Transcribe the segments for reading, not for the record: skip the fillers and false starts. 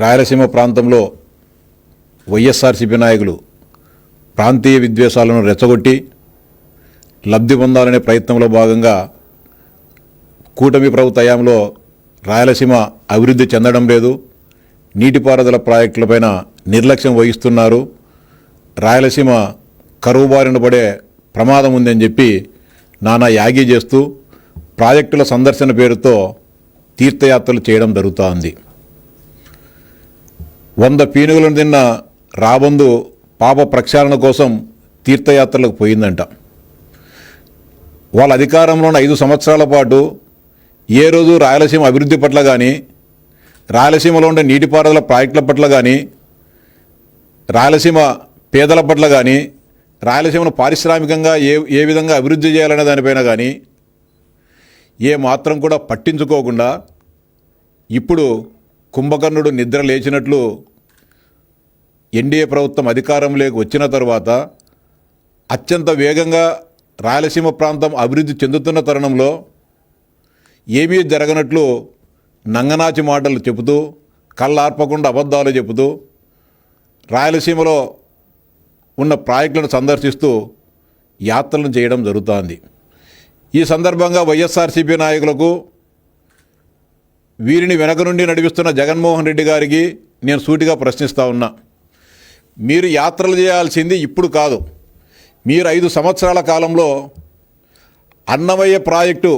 రాయలసీమ ప్రాంతంలో వైఎస్ఆర్సీపీ నాయకులు ప్రాంతీయ విద్వేషాలను రెచ్చగొట్టి లబ్ధి పొందాలనే ప్రయత్నంలో భాగంగా కూటమి ప్రభుత్వ హయాంలో రాయలసీమ అభివృద్ధి చెందడం లేదు, నీటిపారుదల ప్రాజెక్టులపైన నిర్లక్ష్యం వహిస్తున్నారు, రాయలసీమ కరువు బారిన పడే ప్రమాదం ఉందని చెప్పి నానా యాగి చేస్తూ ప్రాజెక్టుల సందర్శన పేరుతో తీర్థయాత్రలు చేయడం జరుగుతోంది. 100 పీనుగులను తిన్న రాబందు పాప ప్రక్షాళన కోసం తీర్థయాత్రలకు పోయిందంట. వాళ్ళ అధికారంలో ఉన్న 5 సంవత్సరాల పాటు ఏ రోజు రాయలసీమ అభివృద్ధి పట్ల కానీ, రాయలసీమలో ఉండే నీటిపారుదల ప్రాజెక్టుల పట్ల కానీ, రాయలసీమ పేదల పట్ల కానీ, రాయలసీమను పారిశ్రామికంగా ఏ విధంగా అభివృద్ధి చేయాలనే దానిపైన కానీ ఏ మాత్రం కూడా పట్టించుకోకుండా ఇప్పుడు కుంభకర్ణుడు నిద్ర లేచినట్లు ఎన్డీఏ ప్రభుత్వం అధికారంలోకి వచ్చిన తర్వాత అత్యంత వేగంగా రాయలసీమ ప్రాంతం అభివృద్ధి చెందుతున్న తరుణంలో ఏమీ జరగనట్లు నంగనాచి మాటలు చెబుతూ, కళ్ళార్పకుండా అబద్ధాలు చెబుతూ రాయలసీమలో ఉన్న ప్రాజెక్టులను సందర్శిస్తూ యాత్రలను చేయడం జరుగుతోంది. ఈ సందర్భంగా వైఎస్ఆర్సీపీ నాయకులకు, వీరిని వెనక నుండి నడిపిస్తున్న జగన్మోహన్ రెడ్డి గారికి నేను సూటిగా ప్రశ్నిస్తూ ఉన్నా. మీరు యాత్రలు చేయాల్సింది ఇప్పుడు కాదు. మీరు 5 సంవత్సరాల కాలంలో అన్నమయ్య ప్రాజెక్టు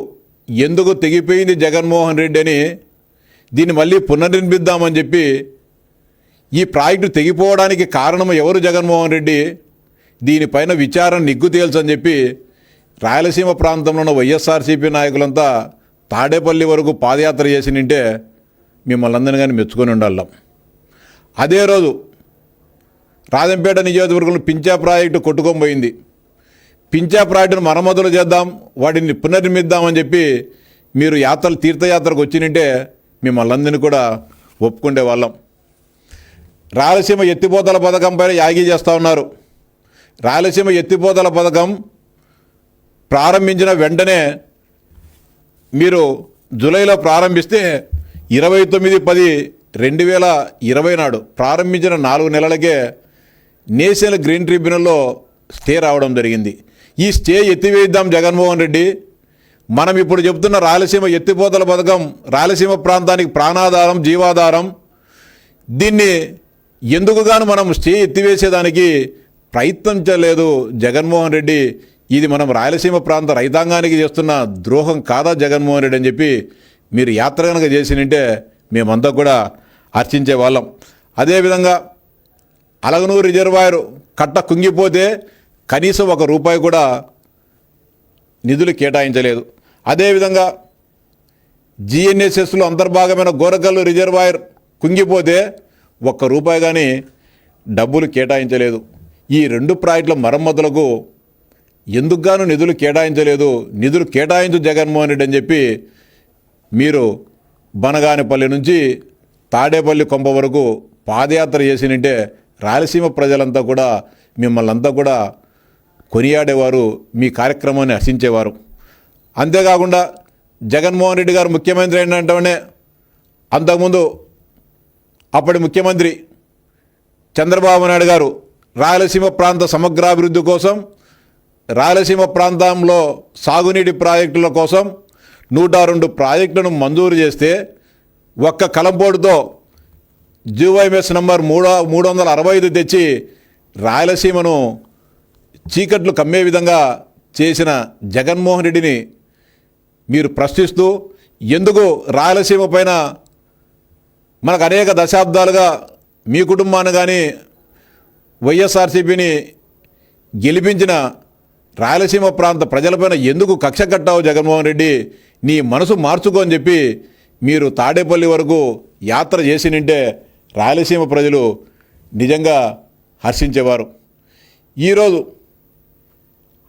ఎందుకు తెగిపోయింది జగన్మోహన్ రెడ్డి అని దీన్ని మళ్ళీ పునర్నిర్మిద్దామని చెప్పి, ఈ ప్రాజెక్టు తెగిపోవడానికి కారణం ఎవరు జగన్మోహన్ రెడ్డి, దీనిపైన విచారణ నిగ్గు తేల్చని చెప్పి రాయలసీమ ప్రాంతంలో ఉన్న వైఎస్ఆర్సీపీ నాయకులంతా తాడేపల్లి వరకు పాదయాత్ర చేసి నింటే మిమ్మల్ని అందరినీ కానీ మెచ్చుకొని ఉండాలం. అదే రోజు రాజంపేట నియోజకవర్గంలో పింఛా ప్రాజెక్టు కొట్టుకొని పోయింది. పింఛా ప్రాజెక్టును మరమ్మతులు చేద్దాం, వాటిని పునర్నిర్మిద్దామని చెప్పి మీరు తీర్థయాత్రకు వచ్చినంటే మిమ్మల్ని అందరినీ కూడా ఒప్పుకునే వాళ్ళం. రాయలసీమ ఎత్తిపోతల పథకం పైన యాగి చేస్తూ ఉన్నారు. రాయలసీమ ఎత్తిపోతల పథకం ప్రారంభించిన వెంటనే మీరు జూలైలో ప్రారంభిస్తే 29/10/2020 నాడు ప్రారంభించిన 4 నెలలకే నేషనల్ గ్రీన్ ట్రిబ్యునల్లో స్టే రావడం జరిగింది. ఈ స్టే ఎత్తివేద్దాం జగన్మోహన్ రెడ్డి. మనం ఇప్పుడు చెప్తున్న రాయలసీమ ఎత్తిపోతల పథకం రాయలసీమ ప్రాంతానికి ప్రాణాధారం, జీవాధారం. దీన్ని ఎందుకుగాను మనం స్టే ఎత్తివేసేదానికి ప్రయత్నించలేదు జగన్మోహన్ రెడ్డి. ఇది మనం రాయలసీమ ప్రాంత రైతాంగానికి చేస్తున్న ద్రోహం కాదా జగన్మోహన్ రెడ్డి అని చెప్పి మీరు యాత్ర కనుక చేసినంటే మేమంతా కూడా హర్షించే వాళ్ళం. అదేవిధంగా అలగనూరు రిజర్వాయర్ కట్ట కుంగిపోతే కనీసం ₹1 కూడా నిధులు కేటాయించలేదు. అదేవిధంగా GNSSలో అంతర్భాగమైన గోరకల్లు రిజర్వాయర్ కుంగిపోతే ₹1 కానీ డబ్బులు కేటాయించలేదు. ఈ 2 ప్రాజెక్టుల మరమ్మతులకు ఎందుకుగాను నిధులు కేటాయించలేదు, నిధులు కేటాయించు జగన్మోహన్ రెడ్డి అని చెప్పి మీరు బనగానిపల్లి నుంచి తాడేపల్లి కొంప వరకు పాదయాత్ర చేసినంటే రాయలసీమ ప్రజలంతా కూడా మిమ్మల్ని అంతా కూడా కొనియాడేవారు, మీ కార్యక్రమాన్ని హర్షించేవారు. అంతేకాకుండా జగన్మోహన్ రెడ్డి గారు ముఖ్యమంత్రి అయినంటనే అంతకుముందు అప్పటి ముఖ్యమంత్రి చంద్రబాబు నాయుడు గారు రాయలసీమ ప్రాంత సమగ్రాభివృద్ధి కోసం, రాయలసీమ ప్రాంతంలో సాగునీటి ప్రాజెక్టుల కోసం 102 ప్రాజెక్టులను మంజూరు చేస్తే ఒక్క కలంపోటుతో జీవోఎంఎస్ నంబర్ 365 తెచ్చి రాయలసీమను చీకట్లు కమ్మే విధంగా చేసిన జగన్మోహన్ రెడ్డిని మీరు ప్రశ్నిస్తూ, ఎందుకు రాయలసీమ పైన మనకు అనేక దశాబ్దాలుగా మీ కుటుంబాన్ని కానీ వైఎస్ఆర్సీపీని గెలిపించిన రాయలసీమ ప్రాంత ప్రజలపైన ఎందుకు కక్ష కట్టావు జగన్మోహన్ రెడ్డి, నీ మనసు మార్చుకో అని చెప్పి మీరు తాడేపల్లి వరకు యాత్ర చేసినంటే రాయలసీమ ప్రజలు నిజంగా హర్షించేవారు. ఈరోజు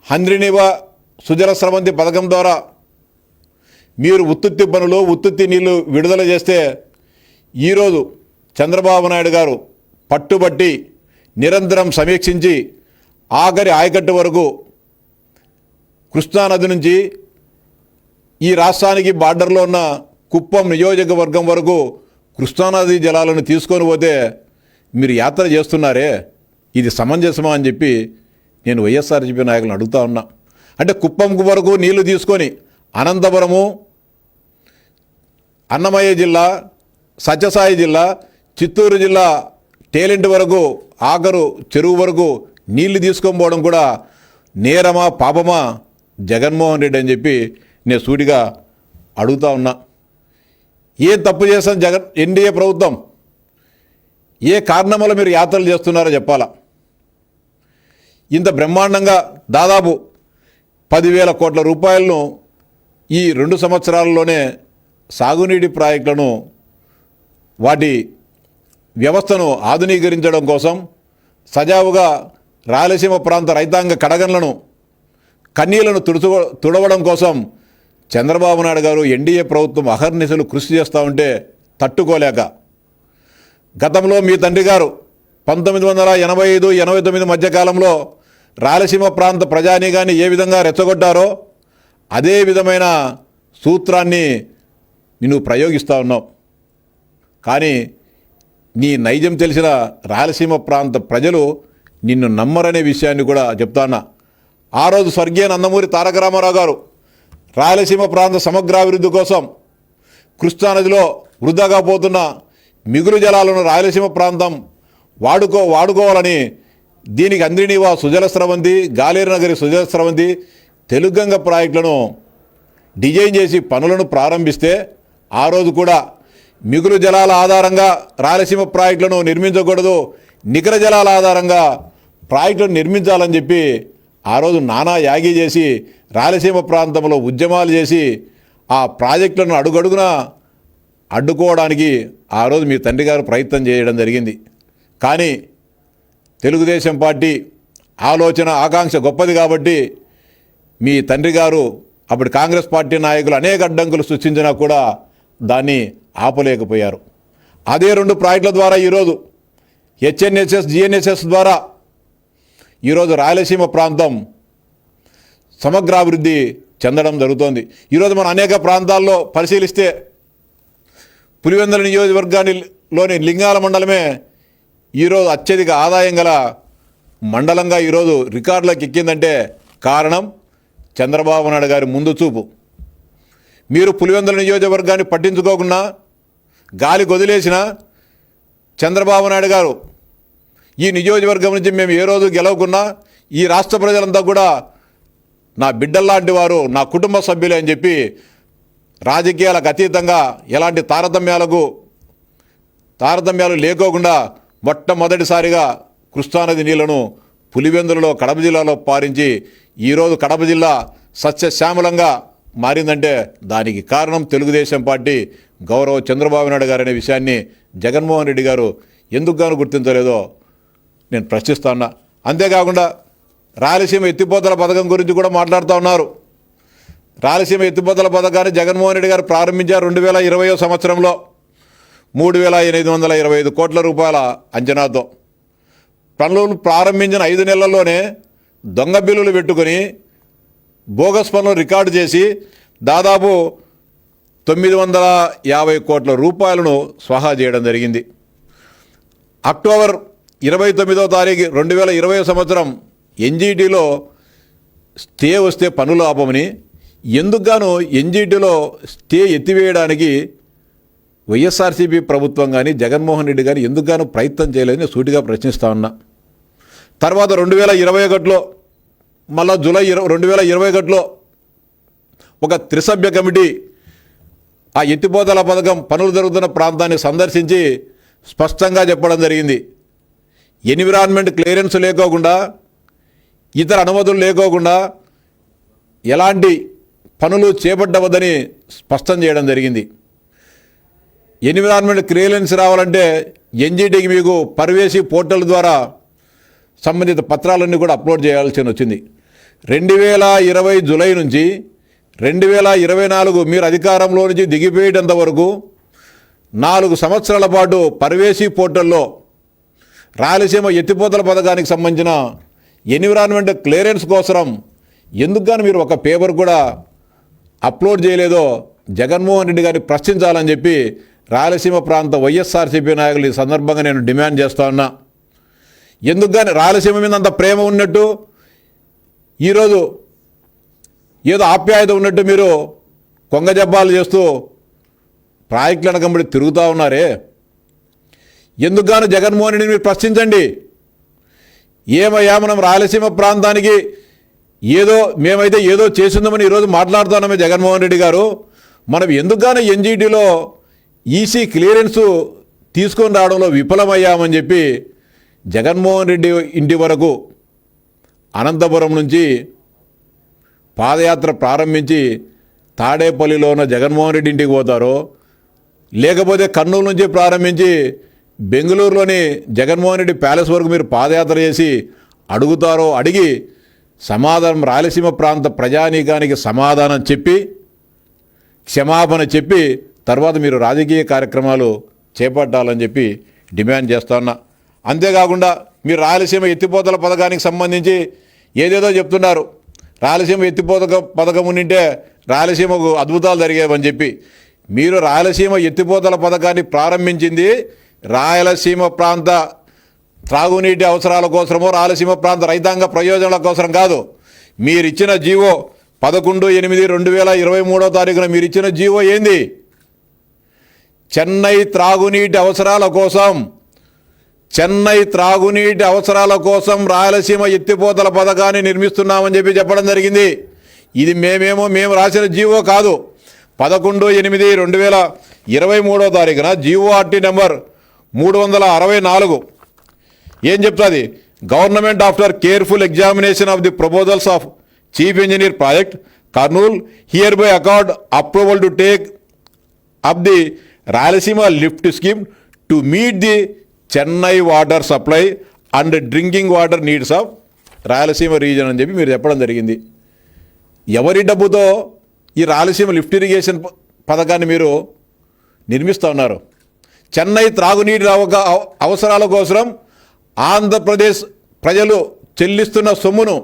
హంద్రినివా సుజల స్రవంతి పథకం ద్వారా మీరు ఉత్తుత్తి పనులు, ఉత్తుత్తి నీళ్లు విడుదల చేస్తే ఈరోజు చంద్రబాబు నాయుడు గారు పట్టుబట్టి నిరంతరం సమీక్షించి ఆఖరి ఆయకట్టు వరకు కృష్ణానది నుంచి ఈ రాష్ట్రానికి బార్డర్లో ఉన్న కుప్పం నియోజకవర్గం వరకు కృష్ణానది జలాలను తీసుకొని పోతే మీరు యాత్ర చేస్తున్నారే, ఇది సమంజసమా అని చెప్పి నేను వైఎస్ఆర్సీపీ నాయకులను అడుగుతా ఉన్నా. అంటే కుప్పంకు వరకు నీళ్లు తీసుకొని అనంతపురము, అన్నమయ్య జిల్లా, సత్యసాయి జిల్లా, చిత్తూరు జిల్లా టేలెంట్ వరకు, ఆఖరు చెరువు వరకు నీళ్లు తీసుకొని పోవడం కూడా నేరమా పాపమా జగన్మోహన్ రెడ్డి అని చెప్పి నేను సూటిగా అడుగుతా ఉన్నా. ఏం తప్పు చేస్తాను ఎన్డీఏ ప్రభుత్వం? ఏ కారణం వల్ల మీరు యాత్రలు చేస్తున్నారో చెప్పాలా. ఇంత బ్రహ్మాండంగా దాదాపు 10,000 కోట్ల రూపాయలను ఈ 2 సంవత్సరాల్లోనే సాగునీటి ప్రాజెక్టులను, వాటి వ్యవస్థను ఆధునీకరించడం కోసం సజావుగా రాయలసీమ ప్రాంత రైతాంగ కడగండ్లను, కన్నీళ్లను తుడవడం కోసం చంద్రబాబు నాయుడు గారు, ఎన్డీఏ ప్రభుత్వం అహర్నిశలు కృషి చేస్తూ ఉంటే తట్టుకోలేక, గతంలో మీ తండ్రి గారు 1985-89 మధ్యకాలంలో రాయలసీమ ప్రాంత ప్రజానీకాన్ని ఏ విధంగా రెచ్చగొట్టారో అదే విధమైన సూత్రాన్ని నువ్వు ప్రయోగిస్తూ ఉన్నావు. కానీ నీ నైజం తెలిసిన రాయలసీమ ప్రాంత ప్రజలు నిన్ను నమ్మరనే విషయాన్ని కూడా చెప్తాన్నా. ఆ రోజు స్వర్గీయ నందమూరి తారక రామారావు గారు రాయలసీమ ప్రాంత సమగ్రాభివృద్ధి కోసం కృష్ణానదిలో వృధాగా పోతున్న మిగులు జలాలను రాయలసీమ ప్రాంతం వాడుకోవాలని దీనికి అంద్రినీవా సుజల స్రవంతి, గాలేరు నగరి సుజల స్రవంతి, తెలుగంగ ప్రాజెక్టులను డిజైన్ చేసి పనులను ప్రారంభిస్తే ఆ రోజు కూడా మిగులు జలాల ఆధారంగా రాయలసీమ ప్రాజెక్టులను నిర్మించకూడదు, నికర జలాల ఆధారంగా ప్రాజెక్టులను నిర్మించాలని చెప్పి ఆ రోజు నానా యాగి చేసి రాయలసీమ ప్రాంతంలో ఉద్యమాలు చేసి ఆ ప్రాజెక్టులను అడుగడుగున అడ్డుకోవడానికి ఆ రోజు మీ తండ్రి గారు ప్రయత్నం చేయడం జరిగింది. కానీ తెలుగుదేశం పార్టీ ఆలోచన ఆకాంక్ష గొప్పది కాబట్టి మీ తండ్రి గారు అప్పుడు కాంగ్రెస్ పార్టీ నాయకులు అనేక అడ్డంకులు సృష్టించినా కూడా దాన్ని ఆపలేకపోయారు. అదే 2 ప్రాజెక్టుల ద్వారా ఈరోజు హెచ్ఎన్ఎస్ఎస్, జిఎన్ఎస్ఎస్ ద్వారా ఈరోజు రాయలసీమ ప్రాంతం సమగ్రాభివృద్ధి చెందడం జరుగుతోంది. ఈరోజు మనం అనేక ప్రాంతాల్లో పరిశీలిస్తే పులివెందుల నియోజకవర్గానిలోని లింగాల మండలమే ఈరోజు అత్యధిక ఆదాయం గల మండలంగా ఈరోజు రికార్డులకు ఎక్కిందంటే కారణం చంద్రబాబు నాయుడు గారి ముందు చూపు. మీరు పులివెందుల నియోజకవర్గాన్ని పట్టించుకోకుండా గాలికి వదిలేసిన చంద్రబాబు నాయుడు గారు ఈ నియోజకవర్గం నుంచి మేము ఏ రోజు గెలవకున్నా ఈ రాష్ట్ర ప్రజలంతా కూడా నా బిడ్డల్లాంటి వారు, నా కుటుంబ సభ్యులే అని చెప్పి రాజకీయాలకు అతీతంగా ఎలాంటి తారతమ్యాలు లేకోకుండా మొట్టమొదటిసారిగా కృష్ణానది నీళ్లను పులివెందులలో, కడప జిల్లాలో పారించి ఈరోజు కడప జిల్లా సస్యశ్యామలంగా మారిందంటే దానికి కారణం తెలుగుదేశం పార్టీ గౌరవ చంద్రబాబు నాయుడు గారు అనే విషయాన్ని జగన్మోహన్ రెడ్డి గారు ఎందుకు గుర్తించలేదో నేను ప్రశ్నిస్తున్నా. అంతేకాకుండా రాయలసీమ ఎత్తిపోతల పథకం గురించి కూడా మాట్లాడుతూ ఉన్నారు. రాయలసీమ ఎత్తిపోతల పథకాన్ని జగన్మోహన్ రెడ్డి గారు ప్రారంభించారు 2020 సంవత్సరంలో 3,825 కోట్ల రూపాయల అంచనాతో. పనులు ప్రారంభించిన 5 నెలల్లోనే దొంగ బిల్లులు పెట్టుకొని బోగస్ పనులు రికార్డు చేసి దాదాపు 950 కోట్ల రూపాయలను స్వాహా చేయడం జరిగింది. అక్టోబర్ 29వ తారీఖు 2020 సంవత్సరం ఎన్జీటీలో స్టే వస్తే పనులు ఆపమని, ఎందుకుగాను ఎన్జీటీలో స్టే ఎత్తివేయడానికి వైఎస్ఆర్సీపీ ప్రభుత్వం కానీ జగన్మోహన్ రెడ్డి కానీ ఎందుకుగాను ప్రయత్నం చేయలేదని సూటిగా ప్రశ్నిస్తా ఉన్నా. తర్వాత 2021లో మళ్ళా జూలై 2021లో ఒక త్రిసభ్య కమిటీ ఆ ఎత్తిపోతల పథకం పనులు జరుగుతున్న ప్రాంతాన్ని సందర్శించి స్పష్టంగా చెప్పడం జరిగింది. ఎన్విరాన్మెంట్ క్లియరెన్స్ లేకోకుండా, ఇతర అనుమతులు లేకోకుండా ఎలాంటి పనులు చేపట్టవద్దని స్పష్టం చేయడం జరిగింది. ఎన్విరాన్మెంట్ క్లియరెన్స్ రావాలంటే ఎన్జీటీకి మీకు పర్వేసి పోర్టల్ ద్వారా సంబంధిత పత్రాలన్నీ కూడా అప్లోడ్ చేయాల్సి వచ్చింది. 2020 జూలై నుంచి 2024 మీరు అధికారంలో నుంచి దిగిపోయేటంత వరకు 4 సంవత్సరాల పాటు పర్వేసి పోర్టల్లో రాయలసీమ ఎత్తిపోతల పథకానికి సంబంధించిన ఎన్విరాన్మెంట్ క్లియరెన్స్ కోసం ఎందుకుగాను మీరు ఒక పేపర్ కూడా అప్లోడ్ చేయలేదో జగన్మోహన్ రెడ్డి గారిని ప్రశ్నించాలని చెప్పి రాయలసీమ ప్రాంత వైఎస్ఆర్సీపీ నాయకులు ఈ సందర్భంగా నేను డిమాండ్ చేస్తా ఉన్నా. ఎందుకు కానీ రాయలసీమ మీద అంత ప్రేమ ఉన్నట్టు, ఈరోజు ఏదో ఆప్యాయత ఉన్నట్టు మీరు కొంగజబ్బాలు చేస్తూ ప్రాజెక్టుల వెనకంబడి తిరుగుతూ ఉన్నారే, ఎందుకు గాను జగన్మోహన్ రెడ్డిని మీరు ప్రశ్నించండి. ఏమయ్యా మనం రాయలసీమ ప్రాంతానికి మేమైతే ఏదో చేసిందామని ఈరోజు మాట్లాడుతున్నామే జగన్మోహన్ రెడ్డి గారు, మనం ఎందుకుగానో ఎన్జీటీలో ఈసీ క్లియరెన్స్ తీసుకొని రావడంలో విఫలమయ్యామని చెప్పి జగన్మోహన్ రెడ్డి ఇంటి వరకు అనంతపురం నుంచి పాదయాత్ర ప్రారంభించి తాడేపల్లిలో ఉన్న జగన్మోహన్ రెడ్డి ఇంటికి పోతారో, లేకపోతే కర్నూలు నుంచి ప్రారంభించి బెంగళూరులోని జగన్మోహన్ రెడ్డి ప్యాలెస్ వరకు మీరు పాదయాత్ర చేసి అడుగుతారో, అడిగి సమాధానం రాయలసీమ ప్రాంత ప్రజానీకానికి సమాధానం చెప్పి క్షమాపణ చెప్పి తర్వాత మీరు రాజకీయ కార్యక్రమాలు చేపట్టాలని చెప్పి డిమాండ్ చేస్తా ఉన్నా. అంతేకాకుండా మీరు రాయలసీమ ఎత్తిపోతల పథకానికి సంబంధించి ఏదేదో చెప్తున్నారు. రాయలసీమ ఎత్తిపోత పథకం ఉండింటే రాయలసీమకు అద్భుతాలు జరిగేవని చెప్పి, మీరు రాయలసీమ ఎత్తిపోతల పథకాన్ని ప్రారంభించింది రాయలసీమ ప్రాంత త్రాగునీటి అవసరాల కోసమో రాయలసీమ ప్రాంత రైతాంగ ప్రయోజనాల కోసం కాదు. మీరిచ్చిన జీవో 11/8/2023 మీరు ఇచ్చిన జీవో ఏంది? చెన్నై త్రాగునీటి అవసరాల కోసం రాయలసీమ ఎత్తిపోతల పథకాన్ని నిర్మిస్తున్నామని చెప్పి చెప్పడం జరిగింది. ఇది మేము రాసిన జీవో కాదు. 11/8/2023 జీవోఆర్టీ నెంబర్ 364 ఏం చెప్తుంది? Government after careful examination of the proposals of chief engineer project Kurnool here by accord approval to take up the Rayalaseema lift scheme to meet the Chennai water supply and drinking water needs of Rayalaseema reason అని చెప్పి మీరు చెప్పడం జరిగింది. ఎవరి డబ్బుతో ఈ Rayalaseema lift irrigation పథకాన్ని మీరు నిర్మిస్తూ ఉన్నారు? చెన్నై త్రాగునీటి అవసరాల కోసం ఆంధ్రప్రదేశ్ ప్రజలు చెల్లిస్తున్న సొమ్మును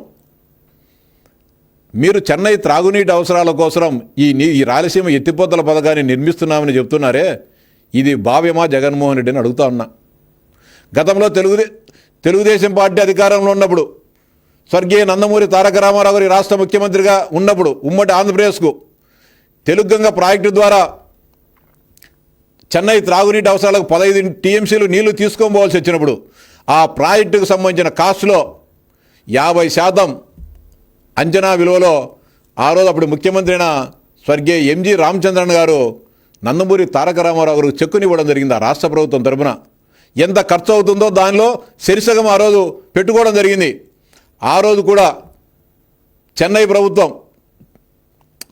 మీరు చెన్నై త్రాగునీటి అవసరాల కోసం ఈ రాయలసీమ ఎత్తిపోతల పథకాన్ని నిర్మిస్తున్నామని చెప్తున్నారే, ఇది భావ్యమా జగన్మోహన్ రెడ్డిని అడుగుతా ఉన్నా. గతంలో తెలుగుదేశం పార్టీ అధికారంలో ఉన్నప్పుడు స్వర్గీయ నందమూరి తారక రామారావు గారి రాష్ట్ర ముఖ్యమంత్రిగా ఉన్నప్పుడు ఉమ్మడి ఆంధ్రప్రదేశ్కు తెలుగంగ ప్రాజెక్టు ద్వారా చెన్నై త్రాగునీటి అవసరాలకు 15 టీఎంసీలు నీళ్లు తీసుకోపోవాల్సి వచ్చినప్పుడు ఆ ప్రాజెక్టుకు సంబంధించిన కాస్ట్లో 50% అంచనా విలువలో ఆ రోజు అప్పుడు ముఖ్యమంత్రి అయిన స్వర్గీయ ఎంజి రామచంద్రన్ గారు నందమూరి తారక రామారావు గారికి చెక్కునివ్వడం జరిగింది. ఆ రాష్ట్ర ప్రభుత్వం తరఫున ఎంత ఖర్చు అవుతుందో దానిలో సరిసగం ఆ రోజు పెట్టుకోవడం జరిగింది. ఆ రోజు కూడా చెన్నై ప్రభుత్వం,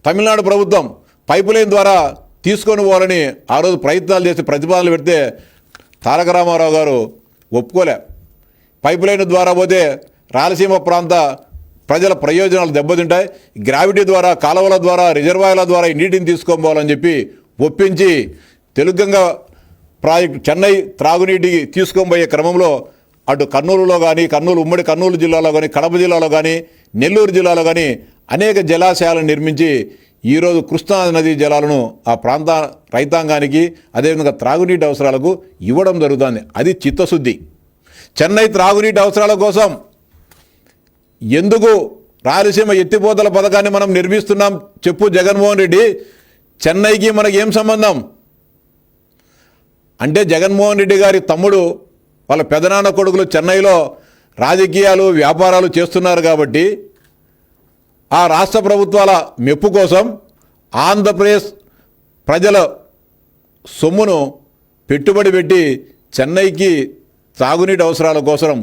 తమిళనాడు ప్రభుత్వం పైపు లైన్ ద్వారా తీసుకొని పోవాలని ఆ రోజు ప్రయత్నాలు చేసి ప్రతిపాదనలు పెడితే తారక రామారావు గారు ఒప్పుకోలే. పైపు లైన్ ద్వారా పోతే రాయలసీమ ప్రాంత ప్రజల ప్రయోజనాలు దెబ్బతింటాయి, గ్రావిటీ ద్వారా, కాలువల ద్వారా, రిజర్వాయర్ల ద్వారా ఈ నీటిని తీసుకోవాలని చెప్పి ఒప్పించి తెలుగంగ ప్రాజెక్టు చెన్నై త్రాగునీటికి తీసుకొని పోయే క్రమంలో అటు కర్నూలులో కానీ, ఉమ్మడి కర్నూలు జిల్లాలో కానీ, కడప జిల్లాలో కానీ, నెల్లూరు జిల్లాలో కానీ అనేక జలాశయాలను నిర్మించి ఈరోజు కృష్ణా నదీ జలాలను ఆ ప్రాంత రైతాంగానికి అదేవిధంగా త్రాగునీటి అవసరాలకు ఇవ్వడం జరుగుతుంది. అది చిత్తశుద్ధి. చెన్నై త్రాగునీటి అవసరాల కోసం ఎందుకు రాయలసీమ ఎత్తిపోతల పథకాన్ని మనం నిర్మిస్తున్నాం చెప్పు జగన్మోహన్ రెడ్డి? చెన్నైకి మనకి ఏం సంబంధం? అంటే జగన్మోహన్ రెడ్డి గారి తమ్ముడు వాళ్ళ పెదనాన్న కొడుకులు చెన్నైలో రాజకీయాలు, వ్యాపారాలు చేస్తున్నారు కాబట్టి ఆ రాష్ట్ర ప్రభుత్వాల మెప్పు కోసం ఆంధ్రప్రదేశ్ ప్రజల సొమ్మును పెట్టుబడి పెట్టి చెన్నైకి తాగునీటి అవసరాల కోసం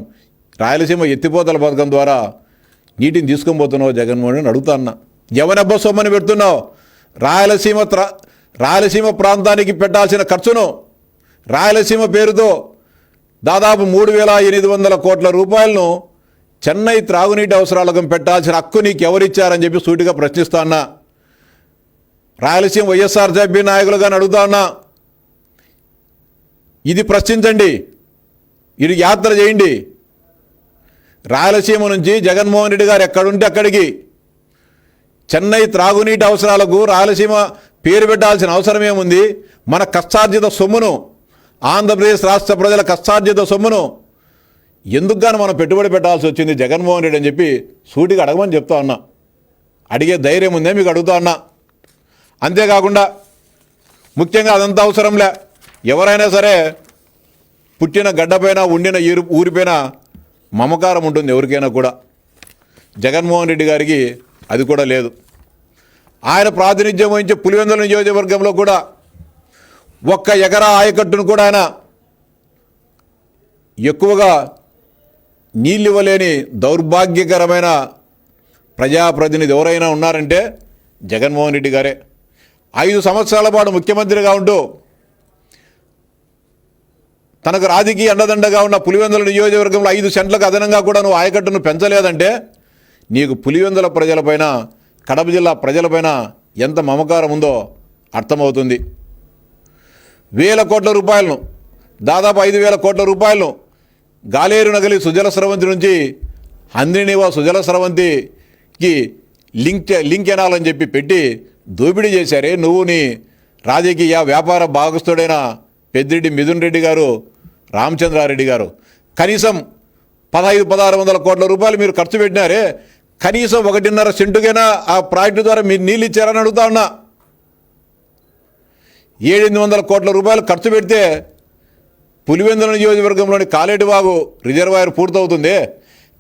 రాయలసీమ ఎత్తిపోతల పథకం ద్వారా నీటిని తీసుకొని పోతున్నావు జగన్మోహన్ రెడ్డిని అడుగుతా అన్నా. ఎవరబ్బా సొమ్మని పెడుతున్నావు? రాయలసీమ ప్రాంతానికి పెట్టాల్సిన ఖర్చును రాయలసీమ పేరుతో దాదాపు 3,800 కోట్ల రూపాయలను చెన్నై త్రాగునీటి అవసరాలకు పెట్టాల్సిన హక్కు నీకు ఎవరిచ్చారని చెప్పి సూటిగా ప్రశ్నిస్తా ఉన్నా. రాయలసీమ వైఎస్ఆర్సీపీ నాయకులుగా అడుగుతా ఉన్నా. ఇది ప్రశ్నించండి, ఇది యాత్ర చేయండి. రాయలసీమ నుంచి జగన్మోహన్ రెడ్డి గారు ఎక్కడుంటే అక్కడికి చెన్నై త్రాగునీటి అవసరాలకు, రాయలసీమ పేరు పెట్టాల్సిన అవసరం ఏముంది? మన కష్టార్జిత సొమ్మును, ఆంధ్రప్రదేశ్ రాష్ట్ర ప్రజల కష్టార్జిత సొమ్మును ఎందుకు గాను మనం పెట్టుబడి పెట్టాల్సి వచ్చింది జగన్మోహన్ రెడ్డి అని చెప్పి సూటిగా అడగమని చెప్తా ఉన్నా. అడిగే ధైర్యం ఉందే మీకు అడుగుతా ఉన్నా. అంతేకాకుండా ముఖ్యంగా అదంతా అవసరంలే, ఎవరైనా సరే పుట్టిన గడ్డపైన ఉండిన ఊరిపైన మమకారం ఉంటుంది ఎవరికైనా కూడా. జగన్మోహన్ రెడ్డి గారికి అది కూడా లేదు. ఆయన ప్రాతినిధ్యం వహించే పులివెందుల నియోజకవర్గంలో కూడా ఒక్క ఎకరా ఆయకట్టును కూడా ఆయన ఎక్కువగా నీళ్ళు ఇవ్వలేని దౌర్భాగ్యకరమైన ప్రజాప్రతినిధి ఎవరైనా ఉన్నారంటే జగన్మోహన్ రెడ్డి గారే. 5 సంవత్సరాల పాటు ముఖ్యమంత్రిగా ఉంటూ తనకు రాజకీయ అండదండగా ఉన్న పులివెందుల నియోజకవర్గంలో 5 సెంట్లకు అదనంగా కూడా నువ్వు ఆయకట్టును పెంచలేదంటే నీకు పులివెందుల ప్రజలపైన, కడప జిల్లా ప్రజలపైన ఎంత మమకారం ఉందో అర్థమవుతుంది. వేల కోట్ల రూపాయలను, దాదాపు 5,000 కోట్ల రూపాయలను గాలేరు నగలి సుజల స్రవంతి నుంచి హంద్రినివా సుజల స్రవంతికి లింక్ ఎనాలని చెప్పి పెట్టి దోపిడీ చేశారే నువ్వు, నీ రాజకీయ వ్యాపార భాగస్థుడైన పెద్దిరెడ్డి మిథున్ రెడ్డి గారు, రామచంద్రారెడ్డి గారు. కనీసం 1500-1600 కోట్ల రూపాయలు మీరు ఖర్చు పెట్టినారే, కనీసం 1.5 సెంటుకైనా ఆ ప్రాజెక్టు ద్వారా మీరు నీళ్ళు ఇచ్చారని అడుగుతా ఉన్నా. 700 కోట్ల రూపాయలు ఖర్చు పెడితే పులివెందుల నియోజకవర్గంలోని కాలేటివాగు రిజర్వాయర్ పూర్తవుతుంది.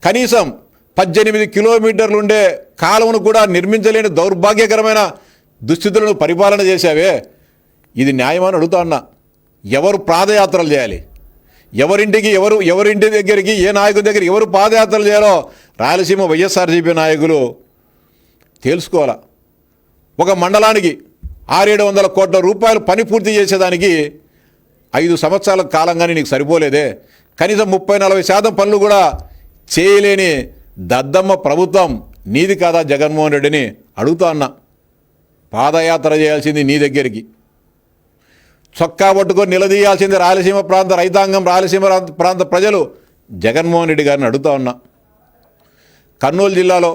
కనీసం 18 కిలోమీటర్లు ఉండే కాలువను కూడా నిర్మించలేని దౌర్భాగ్యకరమైన దుస్థితులను పరిపాలన చేశావే, ఇది న్యాయమని అడుగుతా ఉన్నా. ఎవరు పాదయాత్రలు చేయాలి, ఎవరింటి దగ్గరికి, ఏ నాయకుడి దగ్గరికి ఎవరు పాదయాత్రలు చేయాలో రాయలసీమ వైఎస్ఆర్సీపీ నాయకులు తెలుసుకోవాలా. ఒక మండలానికి 600-700 కోట్ల రూపాయలు పని పూర్తి చేసేదానికి 5 సంవత్సరాల కాలంగానే నీకు సరిపోలేదే. కనీసం 30-40% పనులు కూడా చేయలేని దద్దమ్మ ప్రభుత్వం నీది కాదా జగన్మోహన్ రెడ్డిని అడుగుతా అన్నా. పాదయాత్ర చేయాల్సింది నీ దగ్గరికి, చొక్కా పట్టుకొని నిలదీయాల్సింది రాయలసీమ ప్రాంత రైతాంగం, రాయలసీమ ప్రాంత ప్రజలు జగన్మోహన్ రెడ్డి గారిని అడుగుతా ఉన్నా. కర్నూలు జిల్లాలో,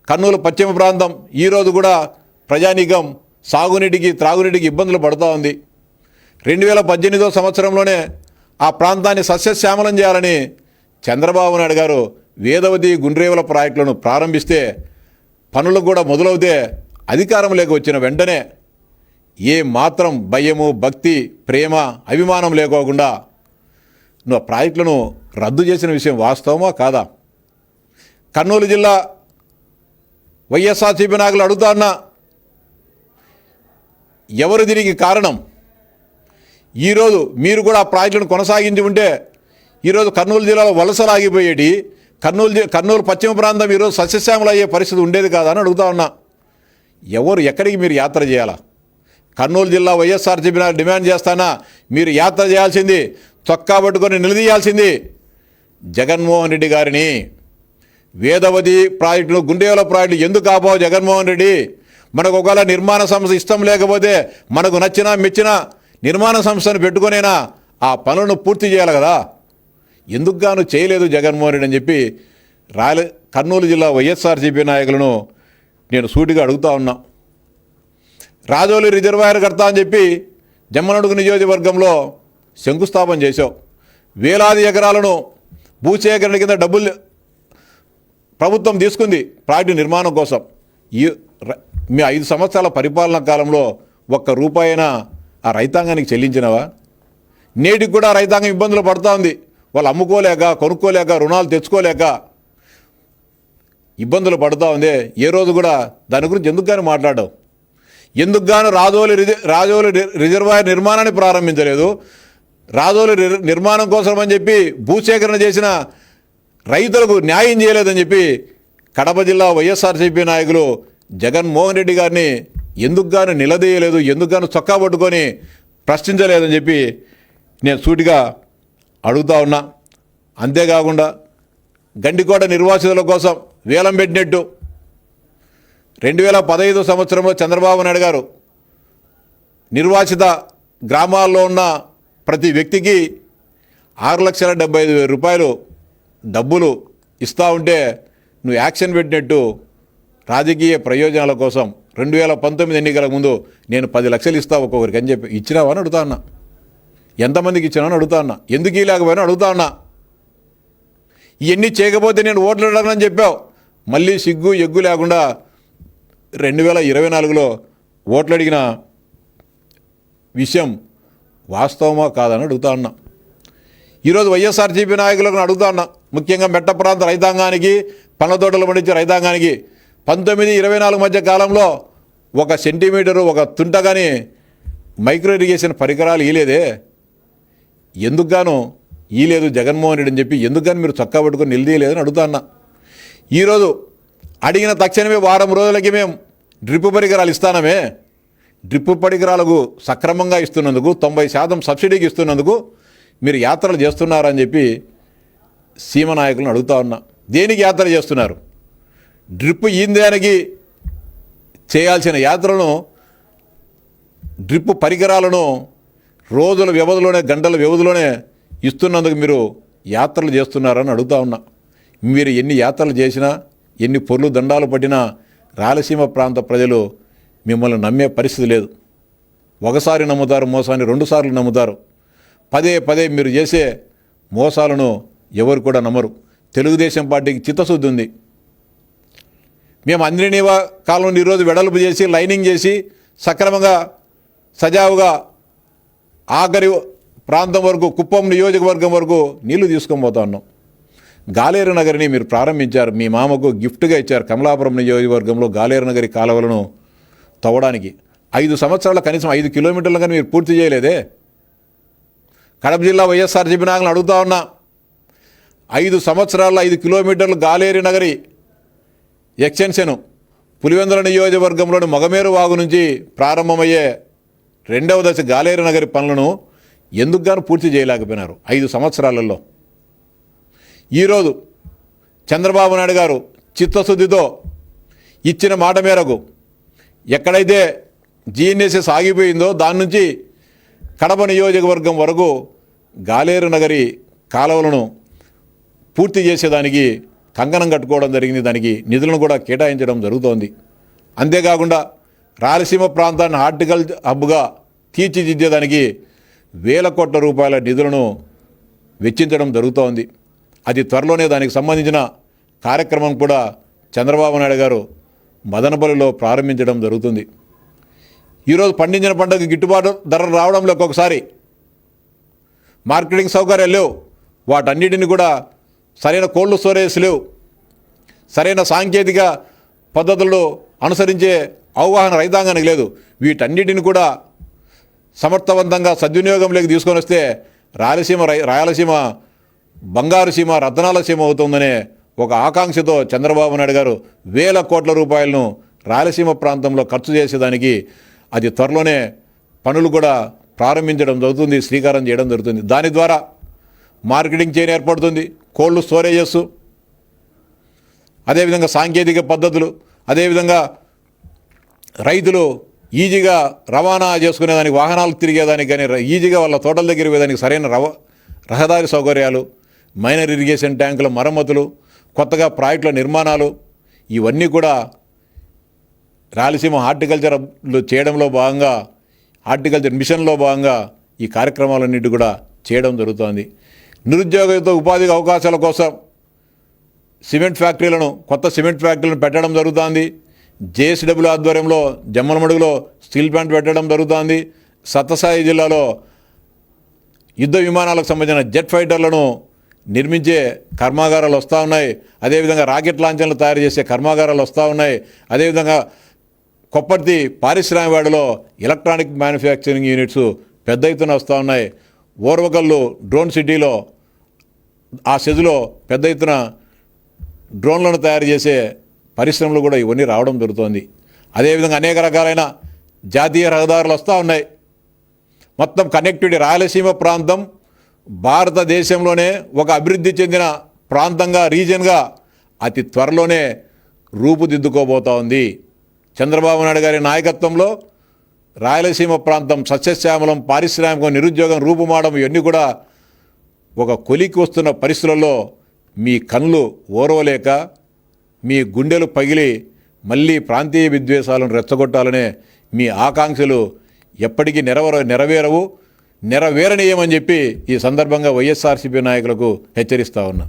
కర్నూలు పశ్చిమ ప్రాంతం ఈరోజు కూడా ప్రజానీకం సాగునీటికి, త్రాగునీటికి ఇబ్బందులు పడుతూ ఉంది. 2018 సంవత్సరంలోనే ఆ ప్రాంతాన్ని సస్యశ్యామలం చేయాలని చంద్రబాబు నాయుడు గారు వేదవతి, గుండ్రేవుల ప్రాజెక్టులను ప్రారంభిస్తే, పనులు కూడా మొదలవుతే అధికారం లేక వచ్చిన వెంటనే ఏ మాత్రం భయము, భక్తి, ప్రేమ, అభిమానం లేకోకుండా నువ్వు ఆ ప్రాజెక్టులను రద్దు చేసిన విషయం వాస్తవమా కాదా? కర్నూలు జిల్లా వైఎస్ఆర్సీపీ నాయకులు అడుగుతా ఉన్నా, ఎవరు దీనికి కారణం? ఈరోజు మీరు కూడా ఆ ప్రాజెక్టులను కొనసాగించి ఉంటే ఈరోజు కర్నూలు జిల్లాలో వలసలాగిపోయేటి, కర్నూలు పశ్చిమ ప్రాంతం ఈరోజు సస్యశ్యామలు అయ్యే పరిస్థితి ఉండేది కాదా అని అడుగుతా ఉన్నా. ఎక్కడికి మీరు యాత్ర చేయాలా? కర్నూలు జిల్లా వైఎస్ఆర్సీపీ డిమాండ్ చేస్తానా, మీరు యాత్ర చేయాల్సింది, చొక్కా పట్టుకొని నిలదీయాల్సింది జగన్మోహన్ రెడ్డి గారిని. వేదవతి ప్రాజెక్టును, గుండేవుల ప్రాజెక్టు ఎందుకు ఆపావు జగన్మోహన్ రెడ్డి? మనకు ఒకవేళ నిర్మాణ సంస్థ ఇష్టం లేకపోతే మనకు నచ్చినా మెచ్చినా నిర్మాణ సంస్థను పెట్టుకునేనా ఆ పనులను పూర్తి చేయాలి కదా. ఎందుకు గాను చేయలేదు జగన్మోహన్ రెడ్డి అని చెప్పి కర్నూలు జిల్లా వైఎస్ఆర్సీపీ నాయకులను నేను సూటిగా అడుగుతా ఉన్నా. రాజోలి రిజర్వాయర్ కడతా అని చెప్పి జమ్మనడుగు నియోజకవర్గంలో శంకుస్థాపన చేశావు. వేలాది ఎకరాలను భూసేకరణ కింద డబ్బులు ప్రభుత్వం తీసుకుంది ప్రాజెక్టు నిర్మాణం కోసం. మీ 5 సంవత్సరాల పరిపాలనా కాలంలో ఒక్క రూపాయినా ఆ రైతాంగానికి చెల్లించినవా? నేటికి కూడా రైతాంగం ఇబ్బందులు పడుతూ ఉంది. వాళ్ళు అమ్ముకోలేక, కొనుక్కోలేక, రుణాలు తెచ్చుకోలేక ఇబ్బందులు పడుతూ ఉంది. ఏ రోజు కూడా దాని గురించి ఎందుకు కానీ మాట్లాడవు? ఎందుకు గాను రాజోలి రిజర్వాయర్ నిర్మాణాన్ని ప్రారంభించలేదు? రాజోలి నిర్మాణం కోసం అని చెప్పి భూసేకరణ చేసిన రైతులకు న్యాయం చేయలేదని చెప్పి కడప జిల్లా వైఎస్ఆర్సీపీ నాయకులు జగన్మోహన్ రెడ్డి గారిని ఎందుకు గాను నిలదీయలేదు, ఎందుకు గాను చొక్కా పట్టుకొని ప్రశ్నించలేదని చెప్పి నేను సూటిగా అడుగుతా ఉన్నా. అంతేకాకుండా గండికోట నిర్వాసితుల కోసం వేలం పెట్టినట్టు 2015 సంవత్సరంలో చంద్రబాబు నాయుడు గారు నిర్వాసిత గ్రామాల్లో ఉన్న ప్రతి వ్యక్తికి 6,75,000 రూపాయలు డబ్బులు ఇస్తూ ఉంటే నువ్వు యాక్షన్ పెట్టినట్టు రాజకీయ ప్రయోజనాల కోసం 2019 ఎన్నికల ముందు నేను 10 లక్షలు ఇస్తా ఒక్కొక్కరికి అని చెప్పి ఇచ్చినావా అని అడుగుతా అన్నా. ఎంతమందికి ఇచ్చినావని అడుగుతా అన్నా. ఎందుకు ఇలాగపోయినా అడుగుతా అన్నా. ఇవన్నీ చేయకపోతే నేను ఓట్లు అడగనని చెప్పావు. మళ్ళీ సిగ్గు ఎగ్గు లేకుండా 2024లో ఓట్లు అడిగిన విషయం వాస్తవమా కాదని అడుగుతా ఉన్నా. ఈరోజు వైఎస్ఆర్సీపీ నాయకులను అడుగుతా ఉన్నా, ముఖ్యంగా మెట్ట ప్రాంత రైతాంగానికి, పండ్ల తోటలు పండించే రైతాంగానికి 19-24 మధ్య కాలంలో 1 సెంటీమీటరు 1 తుంట కానీ మైక్రో ఇరిగేషన్ పరికరాలు ఇయలేదే. ఎందుకు గాను ఇయలేదు జగన్మోహన్ రెడ్డి అని చెప్పి ఎందుకు కానీ మీరు చక్కా పట్టుకొని నిలదీయలేదని అడుగుతా ఉన్నా. ఈరోజు అడిగిన తక్షణమే వారం రోజులకి మేము డ్రిప్ పరికరాలు ఇస్తానమే. డ్రిప్ పరికరాలకు సక్రమంగా ఇస్తున్నందుకు 90% సబ్సిడీకి ఇస్తున్నందుకు మీరు యాత్రలు చేస్తున్నారని చెప్పి సీమ నాయకులను అడుగుతా ఉన్నా. దేనికి యాత్ర చేస్తున్నారు? డ్రిప్ ఈందానికి చేయాల్సిన యాత్రలను, డ్రిప్ పరికరాలను రోజుల వ్యవధిలోనే, గంటల వ్యవధిలోనే ఇస్తున్నందుకు మీరు యాత్రలు చేస్తున్నారని అడుగుతా ఉన్నా. మీరు ఎన్ని యాత్రలు చేసినా, ఎన్ని పొర్లు దండాలు పట్టినా రాయలసీమ ప్రాంత ప్రజలు మిమ్మల్ని నమ్మే పరిస్థితి లేదు. ఒకసారి నమ్ముతారు మోసాన్ని, 2 సార్లు నమ్ముతారు. పదే పదే మీరు చేసే మోసాలను ఎవరు కూడా నమ్మరు. తెలుగుదేశం పార్టీకి చిత్తశుద్ధి ఉంది. మేము అంద్రినీవా కాలం ఈరోజు వెడల్పు చేసి, లైనింగ్ చేసి, సక్రమంగా సజావుగా ఆఖరి ప్రాంతం వరకు, కుప్పం నియోజకవర్గం వరకు నీళ్లు తీసుకొని పోతా ఉన్నాం. గాలేరు నగరిని మీరు ప్రారంభించారు. మీ మామకు గిఫ్ట్గా ఇచ్చారు. కమలాపురం నియోజకవర్గంలో గాలేరు నగరి కాలువలను తవ్వడానికి 5 సంవత్సరాల కనీసం 5 కిలోమీటర్లు కానీ మీరు పూర్తి చేయలేదే. కడప జిల్లా వైఎస్ఆర్సీపీ నాయకులను అడుగుతా ఉన్నా, 5 సంవత్సరాల 5 కిలోమీటర్లు గాలేరు నగరి ఎక్స్టెన్షన్ పులివెందుల నియోజకవర్గంలోని మొగమేరు వాగు నుంచి ప్రారంభమయ్యే 2వ దశ గాలేరు నగరి పనులను ఎందుకు గాను పూర్తి చేయలేకపోయినారు 5 సంవత్సరాలలో? ఈరోజు చంద్రబాబు నాయుడు గారు చిత్తశుద్ధితో ఇచ్చిన మాట మేరకు ఎక్కడైతే జీఎన్ఎస్ఎస్ ఆగిపోయిందో దాని నుంచి కడప నియోజకవర్గం వరకు గాలేరు నగరి కాలువలను పూర్తి చేసేదానికి కంకణం కట్టుకోవడం జరిగింది. దానికి నిధులను కూడా కేటాయించడం జరుగుతోంది. అంతేకాకుండా రాయలసీమ ప్రాంతాన్ని హార్టికల్చర్ హబ్గా తీర్చిదిద్దేదానికి 1000 కోట్ల రూపాయల నిధులను వెచ్చించడం జరుగుతోంది. అది త్వరలోనే దానికి సంబంధించిన కార్యక్రమం కూడా చంద్రబాబు నాయుడు గారు మదనపల్లిలో ప్రారంభించడం జరుగుతుంది. ఈరోజు పండించిన పంటకు గిట్టుబాటు ధరలు రావడంలో ఒక్కొక్కసారి మార్కెటింగ్ సౌకర్యాలు లేవు. వాటన్నిటిని కూడా సరైన కోల్డ్ స్టోరేజ్ లేవు. సరైన సాంకేతిక పద్ధతుల్లో అనుసరించే అవగాహన రైతాంగానికి లేదు. వీటన్నిటిని కూడా సమర్థవంతంగా సద్వినియోగంలోకి తీసుకొని వస్తే రాయలసీమ బంగారు సీమ, రత్నాల సీమ అవుతుందనే ఒక ఆకాంక్షతో చంద్రబాబు నాయుడు గారు 1000 కోట్ల రూపాయలను రాయలసీమ ప్రాంతంలో ఖర్చు చేసేదానికి అది త్వరలోనే పనులు కూడా ప్రారంభించడం జరుగుతుంది, శ్రీకారం చేయడం జరుగుతుంది. దాని ద్వారా మార్కెటింగ్ చైన్ ఏర్పడుతుంది, కోల్డ్ స్టోరేజెస్, అదేవిధంగా సాంకేతిక పద్ధతులు, అదేవిధంగా రైతులు ఈజీగా రవాణా చేసుకునేదానికి, వాహనాలు తిరిగేదానికి కానీ, ఈజీగా వాళ్ళ తోటల దగ్గర పోయేదానికి సరైన రహదారి సౌకర్యాలు, మైనర్ ఇరిగేషన్ ట్యాంకుల మరమ్మతులు, కొత్తగా ప్రాజెక్టుల నిర్మాణాలు, ఇవన్నీ కూడా రాయలసీమ హార్టికల్చర్ చేయడంలో భాగంగా, హార్టికల్చర్ మిషన్లో భాగంగా ఈ కార్యక్రమాలన్నింటి కూడా చేయడం జరుగుతోంది. నిరుద్యోగంతో ఉపాధి అవకాశాల కోసం కొత్త సిమెంట్ ఫ్యాక్టరీలను పెట్టడం జరుగుతోంది. జేఎస్డబ్ల్యూ ఆధ్వర్యంలో జమ్మలమడుగులో స్టీల్ ప్లాంట్ పెట్టడం జరుగుతోంది. సత్యసాయి జిల్లాలో యుద్ధ విమానాలకు సంబంధించిన జెట్ ఫైటర్లను నిర్మించే కర్మాగారాలు వస్తూ ఉన్నాయి. అదేవిధంగా రాకెట్ లాంఛర్లు తయారు చేసే కర్మాగారాలు వస్తూ ఉన్నాయి. అదేవిధంగా కొప్పర్తి పారిశ్రామికవాడలో ఎలక్ట్రానిక్ మ్యానుఫ్యాక్చరింగ్ యూనిట్స్ పెద్ద ఎత్తున వస్తూ ఉన్నాయి. ఓర్వకల్లు డ్రోన్ సిటీలో ఆ సెజ్లో పెద్ద ఎత్తున డ్రోన్లను తయారు చేసే పరిశ్రమలు కూడా ఇవన్నీ రావడం జరుగుతోంది. అదేవిధంగా అనేక రకాలైన జాతీయ రహదారులు వస్తూ ఉన్నాయి. మొత్తం కనెక్టివిటీ, రాయలసీమ ప్రాంతం భారతదేశంలోనే ఒక అభివృద్ధి చెందిన ప్రాంతంగా, రీజియన్గా అతి త్వరలోనే రూపుదిద్దుకోబోతూ ఉంది. చంద్రబాబు నాయుడు గారి నాయకత్వంలో రాయలసీమ ప్రాంతం సస్యశ్యామలం, పారిశ్రామికం, నిరుద్యోగం రూపుమావడం ఇవన్నీ కూడా ఒక కొలికి వస్తున్న పరిస్థితులలో మీ కళ్ళు ఓర్వలేక, మీ గుండెలు పగిలి మళ్ళీ ప్రాంతీయ విద్వేషాలను రెచ్చగొట్టాలనే మీ ఆకాంక్షలు ఎప్పటికీ నెరవేరవు, నెరవేరనీయమని చెప్పి ఈ సందర్భంగా వైఎస్ఆర్సీపీ నాయకులకు హెచ్చరిస్తా ఉన్నా.